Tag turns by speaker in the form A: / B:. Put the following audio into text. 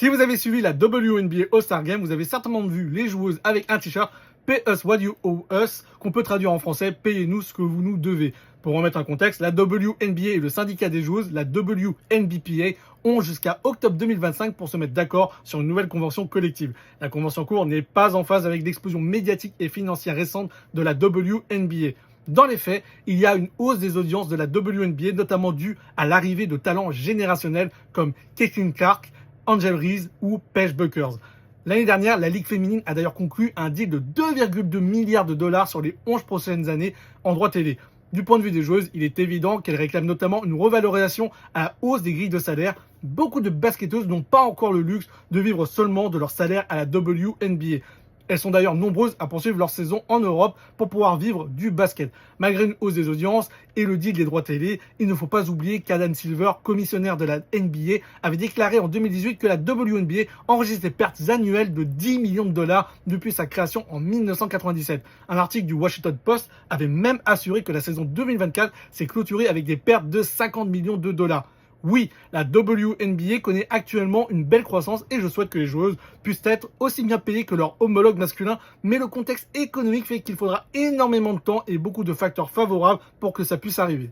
A: Si vous avez suivi la WNBA All-Star Game, vous avez certainement vu les joueuses avec un t-shirt Pay us what you owe us, qu'on peut traduire en français payez-nous ce que vous nous devez. Pour remettre un contexte, la WNBA et le syndicat des joueuses, la WNBPA, ont jusqu'à octobre 2025 pour se mettre d'accord sur une nouvelle convention collective. La convention court n'est pas en phase avec l'explosion médiatique et financière récente de la WNBA. Dans les faits, il y a une hausse des audiences de la WNBA, notamment due à l'arrivée de talents générationnels comme Caitlin Clark, Angel Reese ou Paige Bueckers. L'année dernière, la Ligue féminine a d'ailleurs conclu un deal de 2,2 milliards de dollars sur les 11 prochaines années en droit télé. Du point de vue des joueuses, il est évident qu'elles réclament notamment une revalorisation à la hausse des grilles de salaire. Beaucoup de basketteuses n'ont pas encore le luxe de vivre seulement de leur salaire à la WNBA. Elles sont d'ailleurs nombreuses à poursuivre leur saison en Europe pour pouvoir vivre du basket. Malgré une hausse des audiences et le deal des droits télé, il ne faut pas oublier qu'Adam Silver, commissionnaire de la NBA, avait déclaré en 2018 que la WNBA enregistre des pertes annuelles de 10 millions de dollars depuis sa création en 1997. Un article du Washington Post avait même assuré que la saison 2024 s'est clôturée avec des pertes de 50 millions de dollars. Oui, la WNBA connaît actuellement une belle croissance et je souhaite que les joueuses puissent être aussi bien payées que leurs homologues masculins, mais le contexte économique fait qu'il faudra énormément de temps et beaucoup de facteurs favorables pour que ça puisse arriver.